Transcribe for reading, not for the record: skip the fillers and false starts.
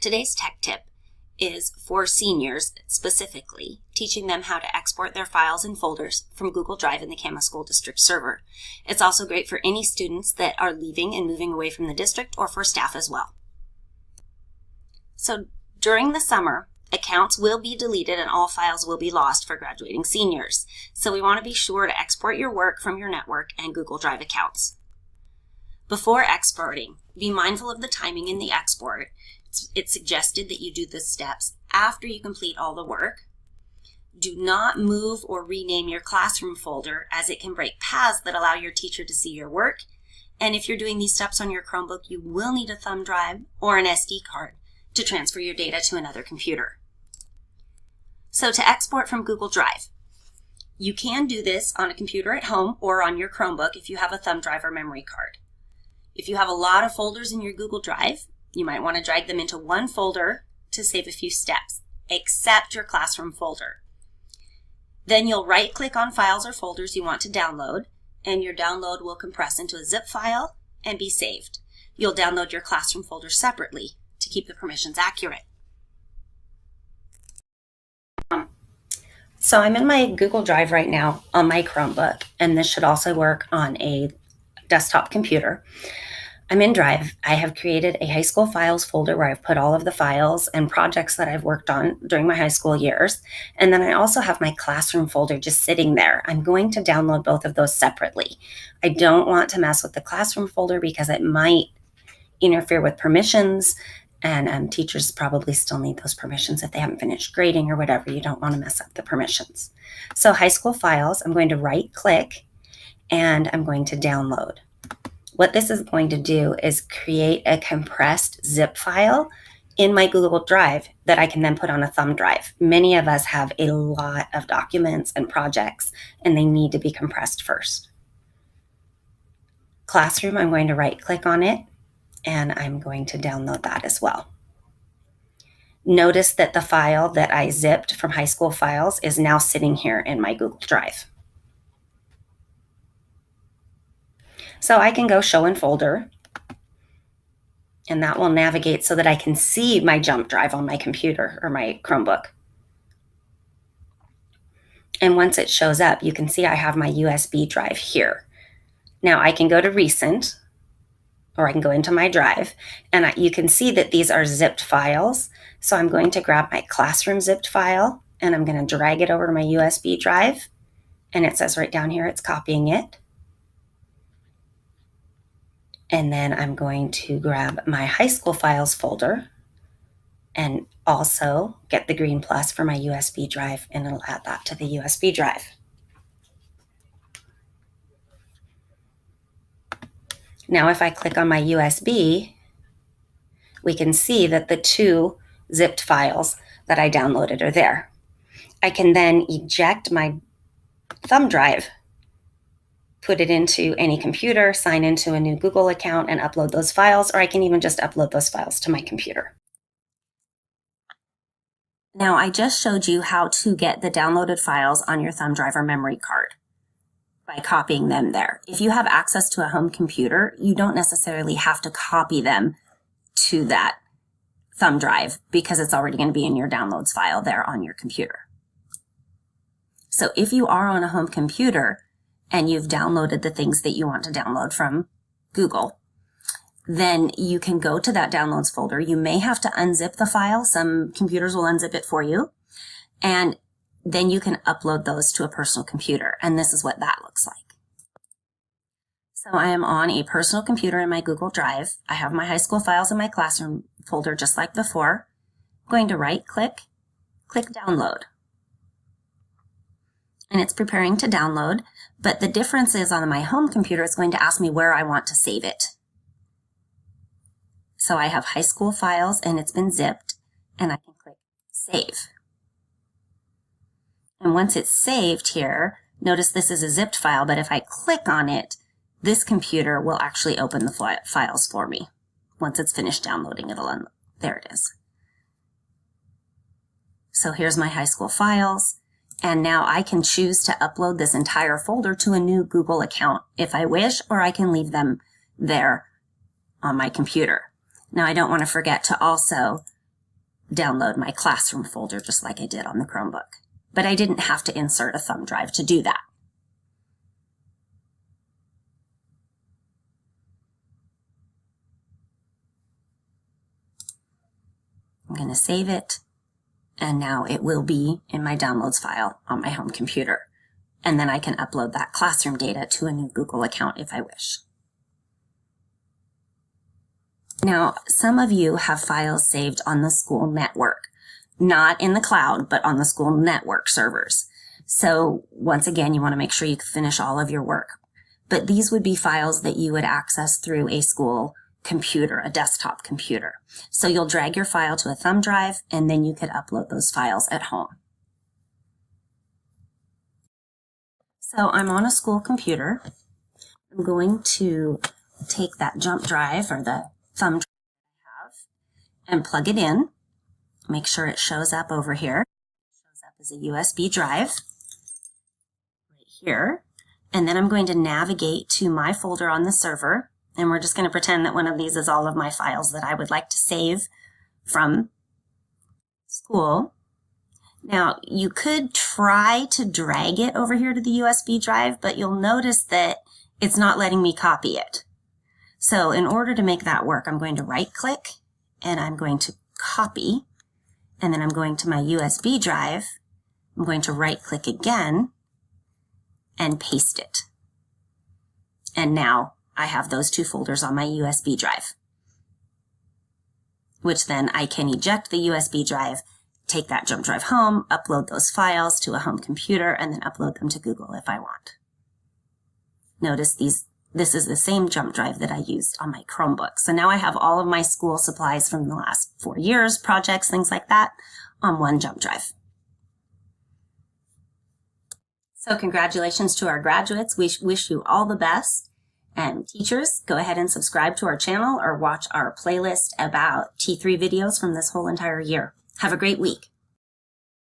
Today's tech tip is for seniors specifically, teaching them how to export their files and folders from Google Drive in the Camas School District server. It's also great for any students that are leaving and moving away from the district or for staff as well. So during the summer, accounts will be deleted and all files will be lost for graduating seniors. So we want to be sure to export your work from your network and Google Drive accounts. Before exporting, be mindful of the timing in the export. It's suggested that you do the steps after you complete all the work. Do not move or rename your classroom folder, as it can break paths that allow your teacher to see your work. And if you're doing these steps on your Chromebook, you will need a thumb drive or an SD card to transfer your data to another computer. So to export from Google Drive, you can do this on a computer at home or on your Chromebook if you have a thumb drive or memory card. If you have a lot of folders in your Google Drive, you might want to drag them into one folder to save a few steps, except your classroom folder. Then you'll right-click on files or folders you want to download, and your download will compress into a zip file and be saved. You'll download your classroom folder separately to keep the permissions accurate. So I'm in my Google Drive right now on my Chromebook, and this should also work on a desktop computer. I'm in Drive. I have created a high school files folder where I've put all of the files and projects that I've worked on during my high school years. And then I also have my classroom folder just sitting there. I'm going to download both of those separately. I don't want to mess with the classroom folder because it might interfere with permissions, and teachers probably still need those permissions if they haven't finished grading or whatever. You don't want to mess up the permissions. So high school files, I'm going to right click and I'm going to download. What this is going to do is create a compressed zip file in my Google Drive that I can then put on a thumb drive. Many of us have a lot of documents and projects, and they need to be compressed first. Classroom, I'm going to right click on it, and I'm going to download that as well. Notice that the file that I zipped from high school files is now sitting here in my Google Drive. So I can go show in folder, and that will navigate so that I can see my jump drive on my computer or my Chromebook. And once it shows up, you can see I have my USB drive here. Now I can go to recent, or I can go into my drive, and you can see that these are zipped files. So I'm going to grab my classroom zipped file, and I'm going to drag it over to my USB drive, and it says right down here it's copying it. And then I'm going to grab my high school files folder and also get the green plus for my USB drive, and it'll add that to the USB drive. Now if I click on my USB, we can see that the two zipped files that I downloaded are there. I can then eject my thumb drive, put it into any computer, sign into a new Google account, and upload those files, or I can even just upload those files to my computer. Now, I just showed you how to get the downloaded files on your thumb drive or memory card by copying them there. If you have access to a home computer, you don't necessarily have to copy them to that thumb drive because it's already going to be in your downloads file there on your computer. So if you are on a home computer, and you've downloaded the things that you want to download from Google, then you can go to that downloads folder. You may have to unzip the file. Some computers will unzip it for you. And then you can upload those to a personal computer. And this is what that looks like. So I am on a personal computer in my Google Drive. I have my high school files in my classroom folder just like before. I'm going to right click, click download. And it's preparing to download, but the difference is on my home computer, it's going to ask me where I want to save it. So I have high school files and it's been zipped, and I can click save. And once it's saved here, notice this is a zipped file, but if I click on it, this computer will actually open the files for me. Once it's finished downloading, there it is. So here's my high school files. And now I can choose to upload this entire folder to a new Google account if I wish, or I can leave them there on my computer. Now I don't want to forget to also download my classroom folder just like I did on the Chromebook. But I didn't have to insert a thumb drive to do that. I'm going to save it, and now it will be in my downloads file on my home computer. And then I can upload that classroom data to a new Google account if I wish. Now, some of you have files saved on the school network, not in the cloud, but on the school network servers. So once again, you want to make sure you finish all of your work. But these would be files that you would access through a school computer, a desktop computer. So you'll drag your file to a thumb drive, and then you could upload those files at home. So I'm on a school computer. I'm going to take that jump drive or the thumb drive I have and plug it in. Make sure it shows up over here. It shows up as a USB drive right here. And then I'm going to navigate to my folder on the server. And we're just going to pretend that one of these is all of my files that I would like to save from school. Now, you could try to drag it over here to the USB drive, but you'll notice that it's not letting me copy it. So in order to make that work, I'm going to right-click, and I'm going to copy, and then I'm going to my USB drive. I'm going to right-click again and paste it. And now I have those two folders on my USB drive, which then I can eject the USB drive, take that jump drive home, upload those files to a home computer, and then upload them to Google if I want. Notice this is the same jump drive that I used on my Chromebook. So now I have all of my school supplies from the last 4 years, projects, things like that, on one jump drive. So congratulations to our graduates. We wish you all the best. And teachers, go ahead and subscribe to our channel or watch our playlist about T3 videos from this whole entire year. Have a great week.